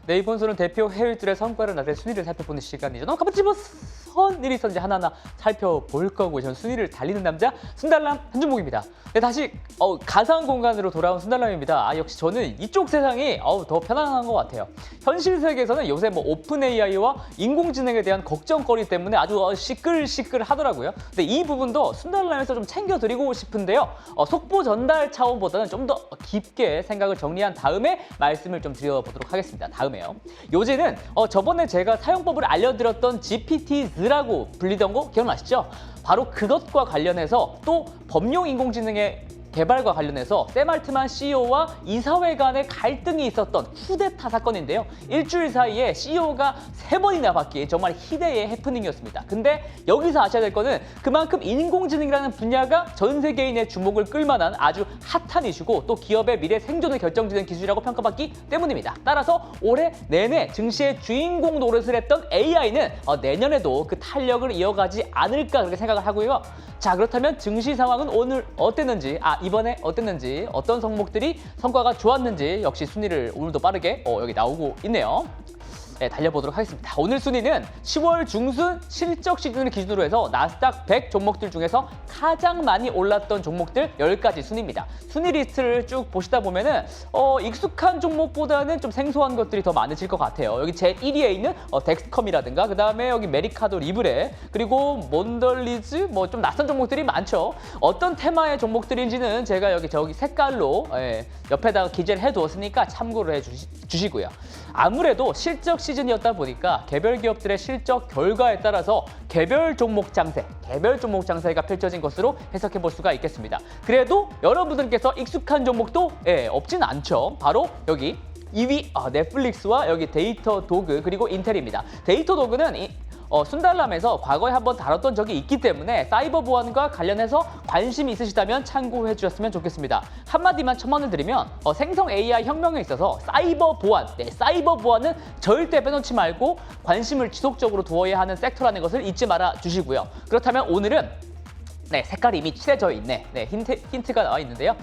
네, 이번 수는 대표 해외들의 성과를 나타낸 순위를 살펴보는 시간이죠. 너무 가만히 무슨 일이 있었는지 하나하나 살펴볼 거고, 전 순위를 달리는 남자 순달람 한준목입니다. 네, 다시 가상 공간으로 돌아온 순달람입니다. 역시 저는 이쪽 세상이 더 편안한 것 같아요. 현실 세계에서는 요새 뭐 오픈 AI와 인공지능에 대한 걱정거리 때문에 아주 시끌시끌 하더라고요. 근데 이 부분도 순달람에서 좀 챙겨드리고 싶은데요. 속보 전달 차원보다는 좀 더 깊게 생각을 정리한 다음에 말씀을 좀 드려보도록 하겠습니다. 다음에요. 요새는 저번에 제가 사용법을 알려드렸던 GPT라고 불리던 거 기억나시죠? 바로 그것과 관련해서 또 법용 인공지능의 개발과 관련해서 샘 알트만 CEO와 이사회 간의 갈등이 있었던 쿠데타 사건인데요. 일주일 사이에 CEO가 3번이나 바뀐 정말 희대의 해프닝이었습니다. 근데 여기서 아셔야 될 거는 그만큼 인공지능이라는 분야가 전 세계인의 주목을 끌만한 아주 핫한 이슈고 또 기업의 미래 생존을 결정짓는 기술이라고 평가받기 때문입니다. 따라서 올해 내내 증시의 주인공 노릇을 했던 AI는 내년에도 그 탄력을 이어가지 않을까 그렇게 생각을 하고요. 자, 그렇다면 증시 상황은 오늘 어땠는지, 이번에 어땠는지, 어떤 종목들이 성과가 좋았는지 역시 순위를 오늘도 빠르게 여기 나오고 있네요. 네, 달려보도록 하겠습니다. 오늘 순위는 10월 중순 실적 시즌을 기준으로 해서 나스닥 100 종목들 중에서 가장 많이 올랐던 종목들 10가지 순위입니다. 순위 리스트를 쭉 보시다 보면은 익숙한 종목보다는 좀 생소한 것들이 더 많으실 것 같아요. 여기 제 1위에 있는 덱스컴이라든가 그다음에 여기 메리카도 리브레 그리고 몬덜리즈 뭐 좀 낯선 종목들이 많죠. 어떤 테마의 종목들인지는 제가 여기 저기 색깔로 옆에다가 기재를 해두었으니까 참고를 해주시고요. 아무래도 실적 시즌이었다 보니까 개별 기업들의 실적 결과에 따라서 개별 종목 장세가 펼쳐진 것으로 해석해 볼 수가 있겠습니다. 그래도 여러분들께서 익숙한 종목도 없진 않죠. 바로 여기 2위 넷플릭스와 여기 데이터도그 그리고 인텔입니다. 데이터도그는 순달람에서 과거에 한번 다뤘던 적이 있기 때문에 사이버 보안과 관련해서 관심이 있으시다면 참고해 주셨으면 좋겠습니다. 한마디만 첨언을 드리면 생성 AI 혁명에 있어서 사이버 보안은 절대 빼놓지 말고 관심을 지속적으로 두어야 하는 섹터라는 것을 잊지 말아 주시고요. 그렇다면 오늘은 색깔이 이미 칠해져 있네. 힌트가 나와 있는데요.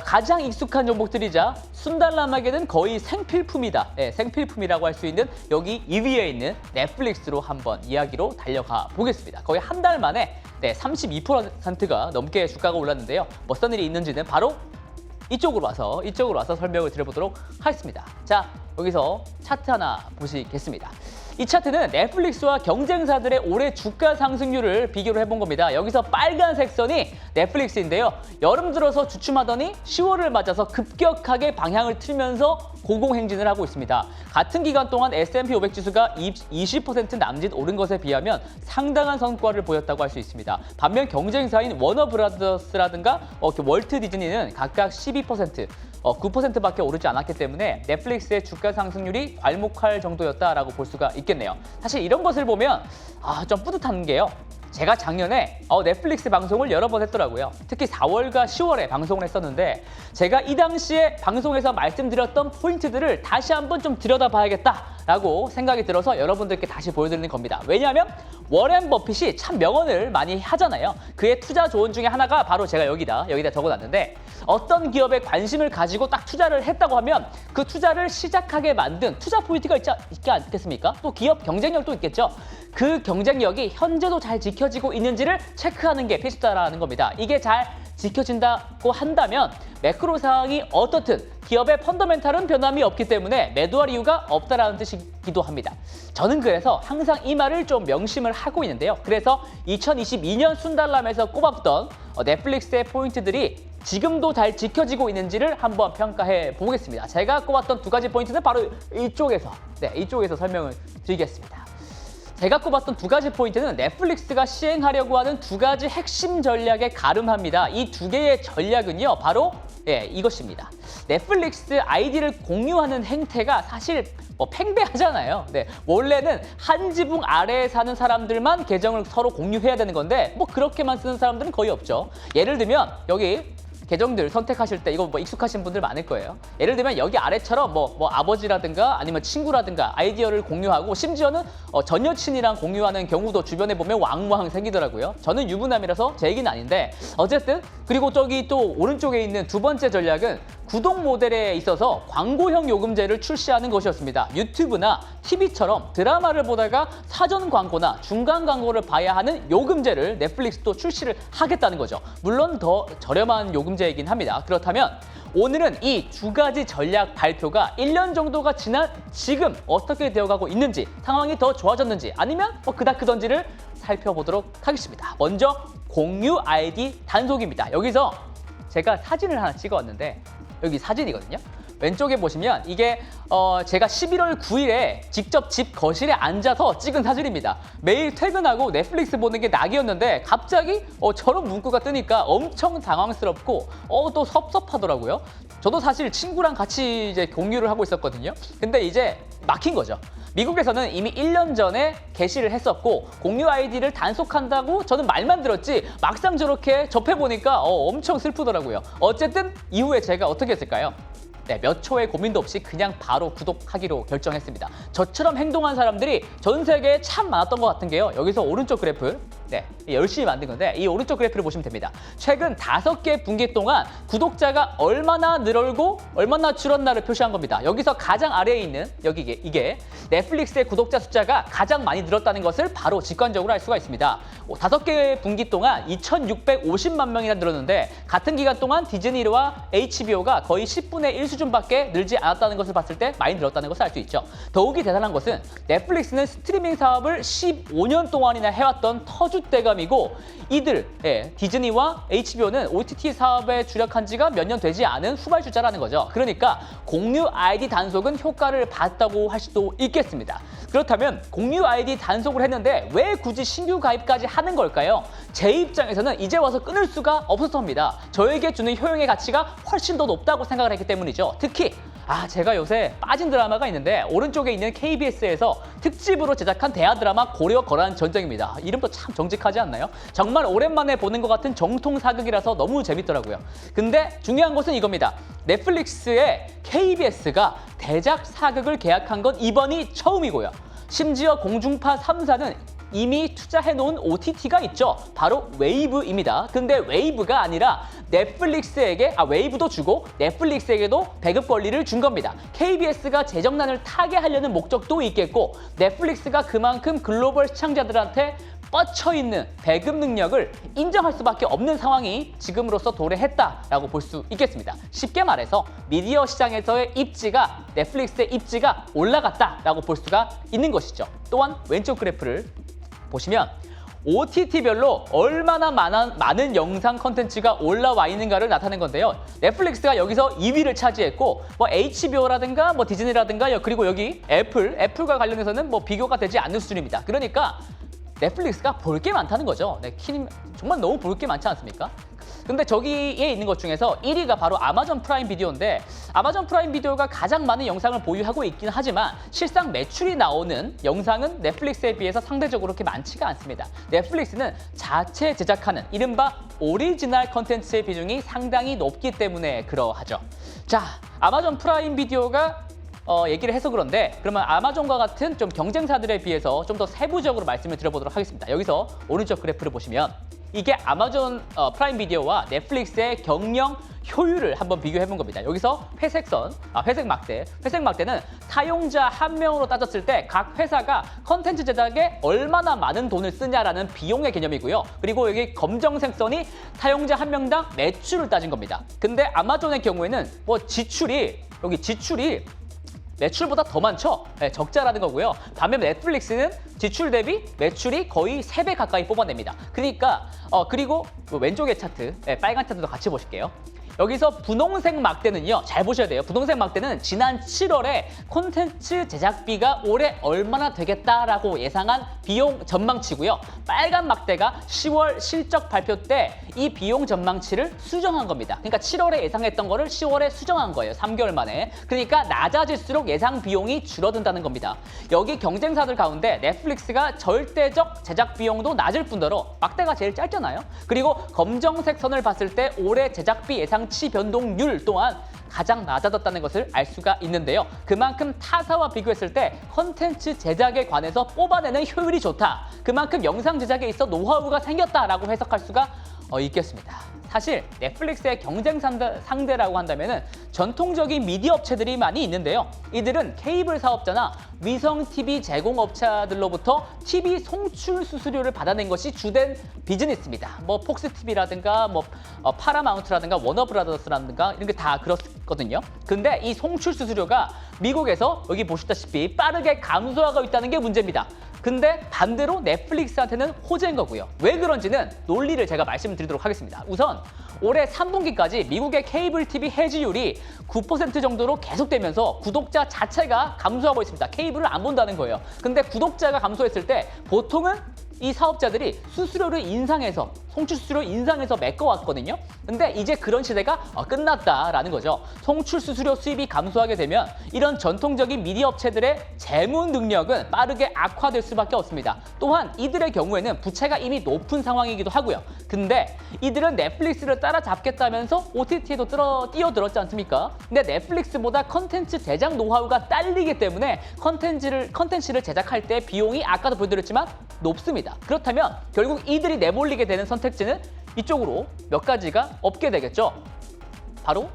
가장 익숙한 종목들이자 순달람에게는 거의 생필품이다. 생필품이라고 할 수 있는 여기 2위에 있는 넷플릭스로 한번 이야기로 달려가 보겠습니다. 거의 한 달 만에 32%가 넘게 주가가 올랐는데요. 어떤 일이 있는지는 바로 이쪽으로 와서 설명을 드려보도록 하겠습니다. 자, 여기서 차트 하나 보시겠습니다. 이 차트는 넷플릭스와 경쟁사들의 올해 주가 상승률을 비교를 해본 겁니다. 여기서 빨간색 선이 넷플릭스인데요. 여름 들어서 주춤하더니 10월을 맞아서 급격하게 방향을 틀면서 고공행진을 하고 있습니다. 같은 기간 동안 S&P 500 지수가 20% 남짓 오른 것에 비하면 상당한 성과를 보였다고 할 수 있습니다. 반면 경쟁사인 워너브라더스라든가 월트 디즈니는 각각 12%, 9%밖에 오르지 않았기 때문에 넷플릭스의 주가 상승률이 괄목할 정도였다라고 볼 수가 있겠네요. 사실 이런 것을 보면 좀 뿌듯한 게요. 제가 작년에 넷플릭스 방송을 여러 번 했더라고요. 특히 4월과 10월에 방송을 했었는데 제가 이 당시에 방송에서 말씀드렸던 포인트들을 다시 한번 좀 들여다봐야겠다라고 생각이 들어서 여러분들께 다시 보여드리는 겁니다. 왜냐하면 워렌 버핏이 참 명언을 많이 하잖아요. 그의 투자 조언 중에 하나가 바로 제가 여기다 적어놨는데 어떤 기업에 관심을 가지고 딱 투자를 했다고 하면 그 투자를 시작하게 만든 투자 포인트가 있지 않겠습니까? 또 기업 경쟁력도 있겠죠. 그 경쟁력이 현재도 잘 지켜지고 있는지를 체크하는 게 필수다라는 겁니다. 이게 잘 지켜진다고 한다면 매크로 상황이 어떻든 기업의 펀더멘탈은 변함이 없기 때문에 매도할 이유가 없다라는 뜻이기도 합니다. 저는 그래서 항상 이 말을 좀 명심을 하고 있는데요. 그래서 2022년 순달람에서 꼽았던 넷플릭스의 포인트들이 지금도 잘 지켜지고 있는지를 한번 평가해 보겠습니다. 제가 꼽았던 2가지 포인트는 바로 이쪽에서 설명을 드리겠습니다. 제가 꼽았던 2가지 포인트는 넷플릭스가 시행하려고 하는 2가지 핵심 전략에 가름합니다. 이 2개의 전략은요, 바로 이것입니다. 넷플릭스 아이디를 공유하는 행태가 사실 팽배하잖아요. 원래는 한 지붕 아래에 사는 사람들만 계정을 서로 공유해야 되는 건데 그렇게만 쓰는 사람들은 거의 없죠. 예를 들면 여기 계정들 선택하실 때 이거 뭐 익숙하신 분들 많을 거예요. 예를 들면 여기 아래처럼 뭐 아버지라든가 아니면 친구라든가 아이디어를 공유하고 심지어는 전 여친이랑 공유하는 경우도 주변에 보면 왕왕 생기더라고요. 저는 유부남이라서 제 얘기는 아닌데 어쨌든 그리고 저기 또 오른쪽에 있는 두 번째 전략은 구독 모델에 있어서 광고형 요금제를 출시하는 것이었습니다. 유튜브나 TV처럼 드라마를 보다가 사전 광고나 중간 광고를 봐야 하는 요금제를 넷플릭스도 출시를 하겠다는 거죠. 물론 더 저렴한 요금제이긴 합니다. 그렇다면 오늘은 이 두 가지 전략 발표가 1년 정도가 지난 지금 어떻게 되어가고 있는지, 상황이 더 좋아졌는지 아니면 그닥그던지를 살펴보도록 하겠습니다. 먼저 공유 아이디 단속입니다. 여기서 제가 사진을 하나 찍어왔는데 여기 사진이거든요. 왼쪽에 보시면 이게 제가 11월 9일에 직접 집 거실에 앉아서 찍은 사진입니다. 매일 퇴근하고 넷플릭스 보는 게 낙이었는데 갑자기 저런 문구가 뜨니까 엄청 당황스럽고 또 섭섭하더라고요. 저도 사실 친구랑 같이 이제 공유를 하고 있었거든요. 근데 이제 막힌 거죠. 미국에서는 이미 1년 전에 게시를 했었고 공유 아이디를 단속한다고 저는 말만 들었지 막상 저렇게 접해보니까 엄청 슬프더라고요. 어쨌든 이후에 제가 어떻게 했을까요? 네, 몇 초의 고민도 없이 그냥 바로 구독하기로 결정했습니다. 저처럼 행동한 사람들이 전 세계에 참 많았던 것 같은 게요. 여기서 오른쪽 그래프, 네, 열심히 만든 건데 이 오른쪽 그래프를 보시면 됩니다. 최근 5개 분기 동안 구독자가 얼마나 늘고 얼마나 줄었나를 표시한 겁니다. 여기서 가장 아래에 있는 여기 이게 넷플릭스의 구독자 숫자가 가장 많이 늘었다는 것을 바로 직관적으로 알 수가 있습니다. 5개 분기 동안 2,650만 명이나 늘었는데 같은 기간 동안 디즈니와 HBO가 거의 10분의 1 수준밖에 늘지 않았다는 것을 봤을 때 많이 늘었다는 것을 알 수 있죠. 더욱이 대단한 것은 넷플릭스는 스트리밍 사업을 15년 동안이나 해왔던 터줏대감이고 이들, 디즈니와 HBO는 OTT 사업에 주력한 지가 몇 년 되지 않은 후발주자라는 거죠. 그러니까 공유 아이디 단속은 효과를 봤다고 할 수도 있겠습니다. 그렇다면 공유 아이디 단속을 했는데 왜 굳이 신규 가입까지 하는 걸까요? 제 입장에서는 이제 와서 끊을 수가 없었습니다. 저에게 주는 효용의 가치가 훨씬 더 높다고 생각을 했기 때문이죠. 특히 제가 요새 빠진 드라마가 있는데 오른쪽에 있는 KBS에서 특집으로 제작한 대하 드라마 고려 거란 전쟁입니다. 이름도 참 정직하지 않나요? 정말 오랜만에 보는 것 같은 정통 사극이라서 너무 재밌더라고요. 근데 중요한 것은 이겁니다. 넷플릭스의 KBS가 대작 사극을 계약한 건 이번이 처음이고요. 심지어 공중파 3사는 이미 투자해놓은 OTT가 있죠. 바로 웨이브입니다. 근데 웨이브가 아니라 넷플릭스에게 웨이브도 주고 넷플릭스에게도 배급 권리를 준 겁니다. KBS가 재정난을 타게 하려는 목적도 있겠고 넷플릭스가 그만큼 글로벌 시청자들한테 뻗쳐있는 배급 능력을 인정할 수밖에 없는 상황이 지금으로서 도래했다라고 볼 수 있겠습니다. 쉽게 말해서 미디어 시장에서의 입지가 넷플릭스의 입지가 올라갔다라고 볼 수가 있는 것이죠. 또한 왼쪽 그래프를 보시면 OTT별로 얼마나 많은 영상 컨텐츠가 올라와 있는가를 나타낸 건데요. 넷플릭스가 여기서 2위를 차지했고 HBO라든가 디즈니라든가 그리고 여기 애플과 관련해서는 비교가 되지 않는 수준입니다. 그러니까 넷플릭스가 볼 게 많다는 거죠. 네, 정말 너무 볼 게 많지 않습니까? 근데 저기에 있는 것 중에서 1위가 바로 아마존 프라임 비디오인데 아마존 프라임 비디오가 가장 많은 영상을 보유하고 있긴 하지만 실상 매출이 나오는 영상은 넷플릭스에 비해서 상대적으로 그렇게 많지가 않습니다. 넷플릭스는 자체 제작하는 이른바 오리지널 컨텐츠의 비중이 상당히 높기 때문에 그러하죠. 자, 아마존 프라임 비디오가 얘기를 해서 그런데 그러면 아마존과 같은 좀 경쟁사들에 비해서 좀 더 세부적으로 말씀을 드려보도록 하겠습니다. 여기서 오른쪽 그래프를 보시면 이게 아마존 프라임 비디오와 넷플릭스의 경영 효율을 한번 비교해 본 겁니다. 여기서 회색 막대는 사용자 한 명으로 따졌을 때 각 회사가 컨텐츠 제작에 얼마나 많은 돈을 쓰냐라는 비용의 개념이고요. 그리고 여기 검정색 선이 사용자 한 명당 매출을 따진 겁니다. 근데 아마존의 경우에는 지출이 매출보다 더 많죠? 네, 적자라는 거고요. 반면 넷플릭스는 지출 대비 매출이 거의 3배 가까이 뽑아냅니다. 그러니까 그리고 왼쪽의 차트, 빨간 차트도 같이 보실게요. 여기서 분홍색 막대는요. 잘 보셔야 돼요. 분홍색 막대는 지난 7월에 콘텐츠 제작비가 올해 얼마나 되겠다라고 예상한 비용 전망치고요. 빨간 막대가 10월 실적 발표 때 이 비용 전망치를 수정한 겁니다. 그러니까 7월에 예상했던 거를 10월에 수정한 거예요. 3개월 만에. 그러니까 낮아질수록 예상 비용이 줄어든다는 겁니다. 여기 경쟁사들 가운데 넷플릭스가 절대적 제작 비용도 낮을 뿐더러 막대가 제일 짧잖아요. 그리고 검정색 선을 봤을 때 올해 제작비 예상치 변동률 또한 가장 낮아졌다는 것을 알 수가 있는데요. 그만큼 타사와 비교했을 때 컨텐츠 제작에 관해서 뽑아내는 효율이 좋다. 그만큼 영상 제작에 있어 노하우가 생겼다라고 해석할 수가 있겠습니다. 사실 넷플릭스의 경쟁 상대라고 한다면 전통적인 미디어 업체들이 많이 있는데요. 이들은 케이블 사업자나 위성 TV 제공업체들로부터 TV 송출 수수료를 받아낸 것이 주된 비즈니스입니다. 뭐 폭스 TV라든가 뭐 파라마운트라든가 워너브라더스라든가 이런 게 다 그렇거든요. 근데 이 송출 수수료가 미국에서 여기 보시다시피 빠르게 감소하고 있다는 게 문제입니다. 근데 반대로 넷플릭스한테는 호재인 거고요. 왜 그런지는 논리를 제가 말씀드리도록 하겠습니다. 우선 올해 3분기까지 미국의 케이블 TV 해지율이 9% 정도로 계속되면서 구독자 자체가 감소하고 있습니다. 케이블을 안 본다는 거예요. 근데 구독자가 감소했을 때 보통은 이 사업자들이 수수료를 인상해서 송출 수수료 인상해서 메꿔왔거든요. 근데 이제 그런 시대가 끝났다라는 거죠. 송출 수수료 수입이 감소하게 되면 이런 전통적인 미디어 업체들의 재무 능력은 빠르게 악화될 수밖에 없습니다. 또한 이들의 경우에는 부채가 이미 높은 상황이기도 하고요. 근데 이들은 넷플릭스를 따라잡겠다면서 OTT에도 뛰어들었지 않습니까? 근데 넷플릭스보다 컨텐츠 제작 노하우가 딸리기 때문에 컨텐츠를 제작할 때 비용이 아까도 보여드렸지만 높습니다. 그렇다면 결국 이들이 내몰리게 되는 선택지는 이쪽으로 몇 가지가 없게 되겠죠. 바로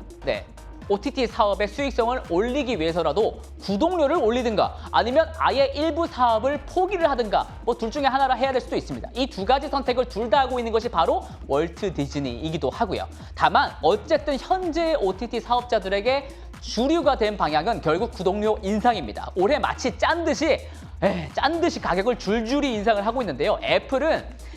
OTT 사업의 수익성을 올리기 위해서라도 구독료를 올리든가 아니면 아예 일부 사업을 포기를 하든가 뭐 둘 중에 하나를 해야 될 수도 있습니다. 이 두 가지 선택을 둘 다 하고 있는 것이 바로 월트 디즈니이기도 하고요. 다만 어쨌든 현재 OTT 사업자들에게 주류가 된 방향은 결국 구독료 인상입니다. 올해 마치 짠 듯이 가격을 줄줄이 인상을 하고 있는데요.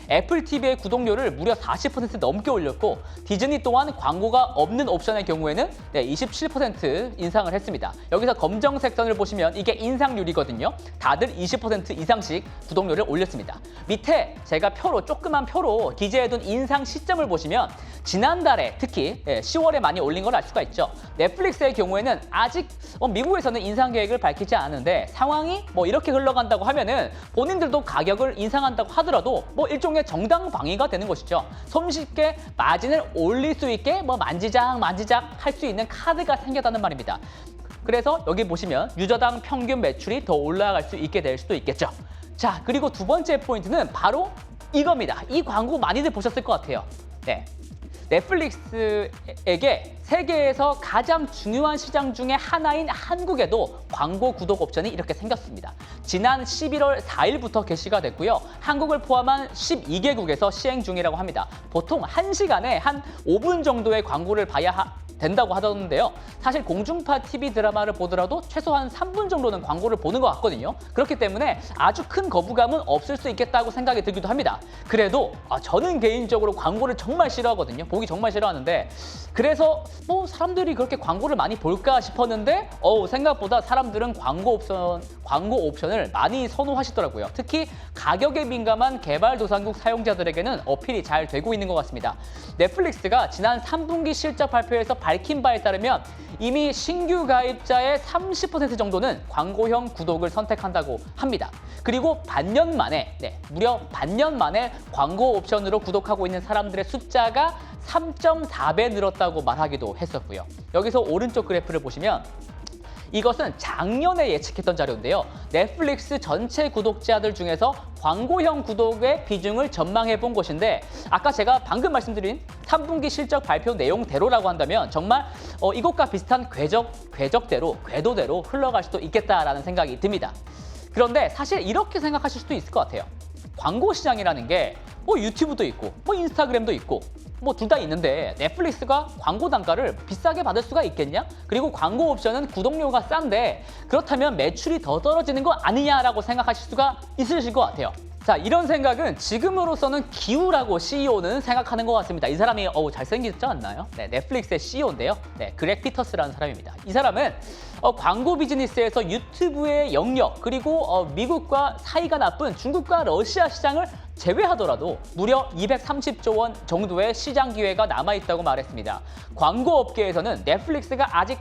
애플 TV의 구독료를 무려 40% 넘게 올렸고 디즈니 또한 광고가 없는 옵션의 경우에는 27% 인상을 했습니다. 여기서 검정색 선을 보시면 이게 인상률이거든요. 다들 20% 이상씩 구독료를 올렸습니다. 밑에 제가 조그만 표로 기재해둔 인상 시점을 보시면 지난달에 특히 10월에 많이 올린 걸 알 수가 있죠. 넷플릭스의 경우에는 아직 미국에서는 인상 계획을 밝히지 않은데 상황이 이렇게 흘러간다고 하면은 본인들도 가격을 인상한다고 하더라도 일종의 정당방위가 되는 것이죠. 손쉽게 마진을 올릴 수 있게 만지작 할 수 있는 카드가 생겼다는 말입니다. 그래서 여기 보시면 유저당 평균 매출이 더 올라갈 수 있게 될 수도 있겠죠. 자, 그리고 두 번째 포인트는 바로 이겁니다. 이 광고 많이들 보셨을 것 같아요. 넷플릭스에게 세계에서 가장 중요한 시장 중에 하나인 한국에도 광고 구독 옵션이 이렇게 생겼습니다. 지난 11월 4일부터 개시가 됐고요. 한국을 포함한 12개국에서 시행 중이라고 합니다. 보통 1시간에 한 5분 정도의 광고를 봐야 된다고 하던데요. 사실 공중파 TV 드라마를 보더라도 최소한 3분 정도는 광고를 보는 것 같거든요. 그렇기 때문에 아주 큰 거부감은 없을 수 있겠다고 생각이 들기도 합니다. 그래도 저는 개인적으로 광고를 정말 싫어하거든요. 보기 정말 싫어하는데 그래서 사람들이 그렇게 광고를 많이 볼까 싶었는데 생각보다 사람들은 광고 옵션을 많이 선호하시더라고요. 특히 가격에 민감한 개발도상국 사용자들에게는 어필이 잘 되고 있는 것 같습니다. 넷플릭스가 지난 3분기 실적 발표에서 밝힌 바에 따르면 이미 신규 가입자의 30% 정도는 광고형 구독을 선택한다고 합니다. 그리고 무려 반년 만에 광고 옵션으로 구독하고 있는 사람들의 숫자가 3.4배 늘었다고 말하기도 했었고요. 여기서 오른쪽 그래프를 보시면 이것은 작년에 예측했던 자료인데요. 넷플릭스 전체 구독자들 중에서 광고형 구독의 비중을 전망해 본 것인데 아까 제가 방금 말씀드린 3분기 실적 발표 내용대로라고 한다면 정말 이것과 비슷한 궤도대로 흘러갈 수도 있겠다라는 생각이 듭니다. 그런데 사실 이렇게 생각하실 수도 있을 것 같아요. 광고 시장이라는 게 유튜브도 있고 인스타그램도 있고 둘 다 있는데 넷플릭스가 광고 단가를 비싸게 받을 수가 있겠냐? 그리고 광고 옵션은 구독료가 싼데 그렇다면 매출이 더 떨어지는 거 아니냐라고 생각하실 수가 있으실 것 같아요. 자, 이런 생각은 지금으로서는 기우라고 CEO는 생각하는 것 같습니다. 이 사람이 잘생기지 않나요? 네, 넷플릭스의 CEO인데요. 네, 그렉 피터스라는 사람입니다. 이 사람은 광고 비즈니스에서 유튜브의 영역, 그리고 미국과 사이가 나쁜 중국과 러시아 시장을 제외하더라도 무려 230조 원 정도의 시장 기회가 남아있다고 말했습니다. 광고 업계에서는 넷플릭스가 아직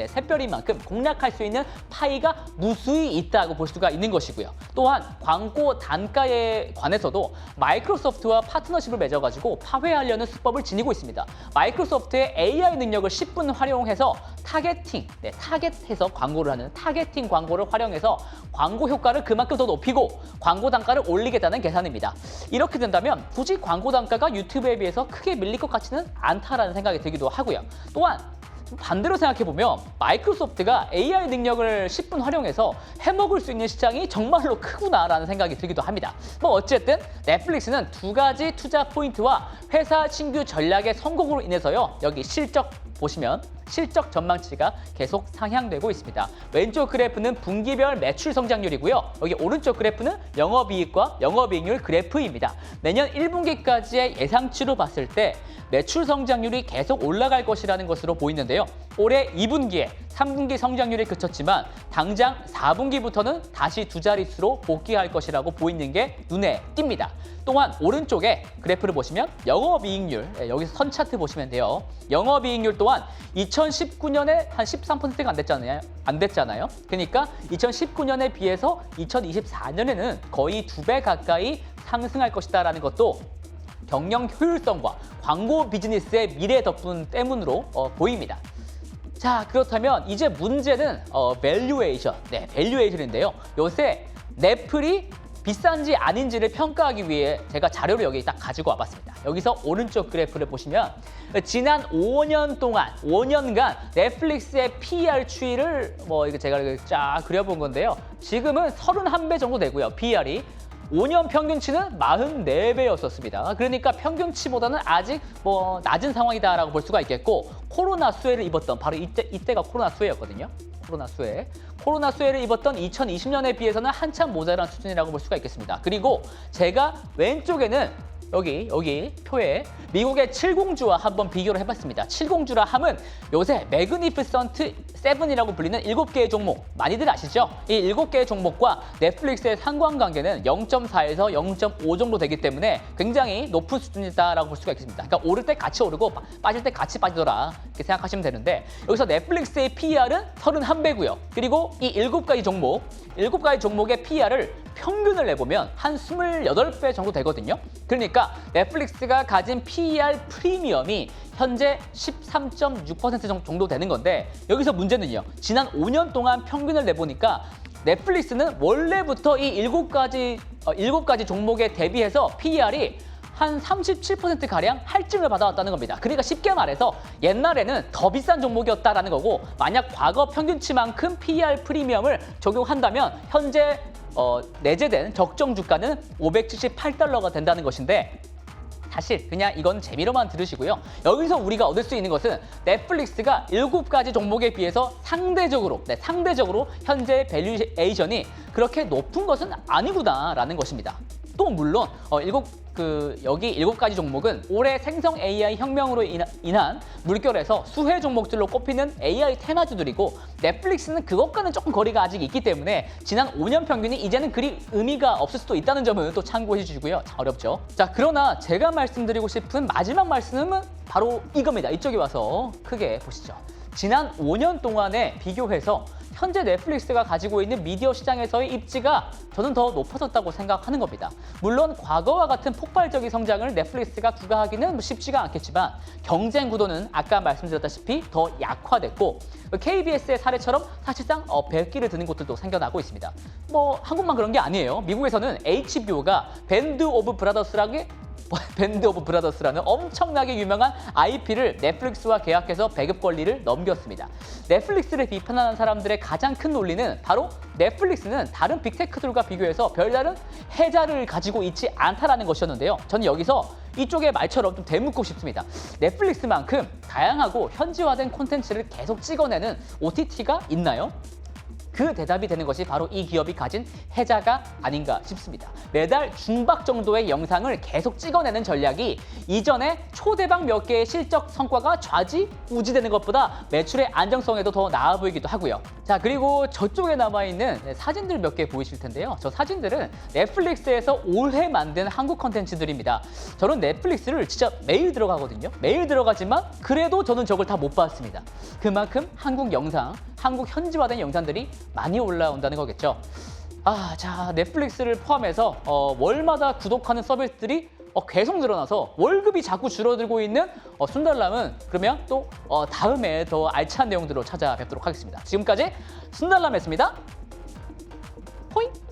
샛별인 만큼 공략할 수 있는 파이가 무수히 있다고 볼 수가 있는 것이고요. 또한 광고 단가에 관해서도 마이크로소프트와 파트너십을 맺어가지고 파회하려는 수법을 지니고 있습니다. 마이크로소프트의 AI 능력을 10분 활용해서 타겟해서 광고를 하는 타겟팅 광고를 활용해서 광고 효과를 그만큼 더 높이고 광고 단가를 올리겠다는 계산입니다. 이렇게 된다면 굳이 광고 단가가 유튜브에 비해서 크게 밀릴 것 같지는 않다라는 생각이 들기도 하고요. 또한 반대로 생각해보면 마이크로소프트가 AI 능력을 10분 활용해서 해먹을 수 있는 시장이 정말로 크구나라는 생각이 들기도 합니다. 어쨌든 넷플릭스는 두 가지 투자 포인트와 회사 신규 전략의 성공으로 인해서요. 여기 실적 보시면 실적 전망치가 계속 상향되고 있습니다. 왼쪽 그래프는 분기별 매출 성장률이고요. 여기 오른쪽 그래프는 영업이익과 영업이익률 그래프입니다. 내년 1분기까지의 예상치로 봤을 때 매출 성장률이 계속 올라갈 것이라는 것으로 보이는데요. 올해 2분기에 3분기 성장률이 그쳤지만 당장 4분기부터는 다시 두 자릿수로 복귀할 것이라고 보이는 게 눈에 띕니다. 또한 오른쪽에 그래프를 보시면 영업이익률, 여기서 선 차트 보시면 돼요. 영업이익률 또한 2019년에 한 13%가 안 됐잖아요. 그러니까 2019년에 비해서 2024년에는 거의 2배 가까이 상승할 것이다라는 것도 경영 효율성과 광고 비즈니스의 미래 덕분 때문으로 보입니다. 자, 그렇다면 이제 문제는 밸류에이션, 밸류에이션인데요. 요새 넷플이 비싼지 아닌지를 평가하기 위해 제가 자료를 여기 딱 가지고 와봤습니다. 여기서 오른쪽 그래프를 보시면 지난 5년간 넷플릭스의 PER 추이를 이거 제가 쫙 그려본 건데요. 지금은 31배 정도 되고요. PER이 5년 평균치는 44배였었습니다. 그러니까 평균치보다는 아직 낮은 상황이다라고 볼 수가 있겠고, 코로나 수혜를 입었던 바로 이때가 코로나 수혜였거든요. 코로나 수혜를 입었던 2020년에 비해서는 한참 모자란 수준이라고 볼 수가 있겠습니다. 그리고 제가 왼쪽에는 여기 표에 미국의 7공주와 한번 비교를 해봤습니다. 7공주라 함은 요새 매그니피선트 7이라고 불리는 7개의 종목, 많이들 아시죠? 이 7개의 종목과 넷플릭스의 상관관계는 0.4에서 0.5 정도 되기 때문에 굉장히 높은 수준이다라고 볼 수가 있습니다. 그러니까 오를 때 같이 오르고 빠질 때 같이 빠지더라, 이렇게 생각하시면 되는데, 여기서 넷플릭스의 PER은 31배고요. 그리고 이 7가지 종목의 PER을 평균을 내보면 한 28배 정도 되거든요. 그러니까 넷플릭스가 가진 PER 프리미엄이 현재 13.6% 정도 되는 건데, 여기서 문제는요. 지난 5년 동안 평균을 내보니까 넷플릭스는 원래부터 이 7가지 종목에 대비해서 PER이 한 37%가량 할증을 받아왔다는 겁니다. 그러니까 쉽게 말해서 옛날에는 더 비싼 종목이었다라는 거고, 만약 과거 평균치만큼 PER 프리미엄을 적용한다면 현재 내재된 적정 주가는 $578가 된다는 것인데, 사실 그냥 이건 재미로만 들으시고요. 여기서 우리가 얻을 수 있는 것은 넷플릭스가 7가지 종목에 비해서 상대적으로 현재 밸류에이션이 그렇게 높은 것은 아니구나라는 것입니다. 또 물론 여기 7가지 종목은 올해 생성 AI 혁명으로 인한 물결에서 수혜 종목들로 꼽히는 AI 테마주들이고, 넷플릭스는 그것과는 조금 거리가 아직 있기 때문에 지난 5년 평균이 이제는 그리 의미가 없을 수도 있다는 점은 또 참고해 주시고요. 자, 어렵죠? 자, 그러나 제가 말씀드리고 싶은 마지막 말씀은 바로 이겁니다. 이쪽에 와서 크게 보시죠. 지난 5년 동안에 비교해서 현재 넷플릭스가 가지고 있는 미디어 시장에서의 입지가 저는 더 높아졌다고 생각하는 겁니다. 물론 과거와 같은 폭발적인 성장을 넷플릭스가 구가하기는 쉽지가 않겠지만, 경쟁 구도는 아까 말씀드렸다시피 더 약화됐고, KBS의 사례처럼 사실상 벨기를 드는 곳들도 생겨나고 있습니다. 한국만 그런 게 아니에요. 미국에서는 HBO가 밴드 오브 브라더스라는 엄청나게 유명한 IP를 넷플릭스와 계약해서 배급 권리를 넘겼습니다. 넷플릭스를 비판하는 사람들의 가장 큰 논리는 바로 넷플릭스는 다른 빅테크들과 비교해서 별다른 혜자를 가지고 있지 않다라는 것이었는데요. 저는 여기서 이쪽의 말처럼 좀 되묻고 싶습니다. 넷플릭스만큼 다양하고 현지화된 콘텐츠를 계속 찍어내는 OTT가 있나요? 그 대답이 되는 것이 바로 이 기업이 가진 해자가 아닌가 싶습니다. 매달 중박 정도의 영상을 계속 찍어내는 전략이 이전에 초대박 몇 개의 실적 성과가 좌지우지되는 것보다 매출의 안정성에도 더 나아 보이기도 하고요. 자, 그리고 저쪽에 남아있는 사진들 몇 개 보이실 텐데요. 저 사진들은 넷플릭스에서 올해 만든 한국 컨텐츠들입니다. 저는 넷플릭스를 진짜 매일 들어가거든요. 매일 들어가지만 그래도 저는 저걸 다 못 봤습니다. 그만큼 한국 영상, 한국 현지화된 영상들이 많이 올라온다는 거겠죠. 자, 넷플릭스를 포함해서 월마다 구독하는 서비스들이 계속 늘어나서 월급이 자꾸 줄어들고 있는 순달람은 그러면 또 다음에 더 알찬 내용들로 찾아뵙도록 하겠습니다. 지금까지 순달람이었습니다. 호잉!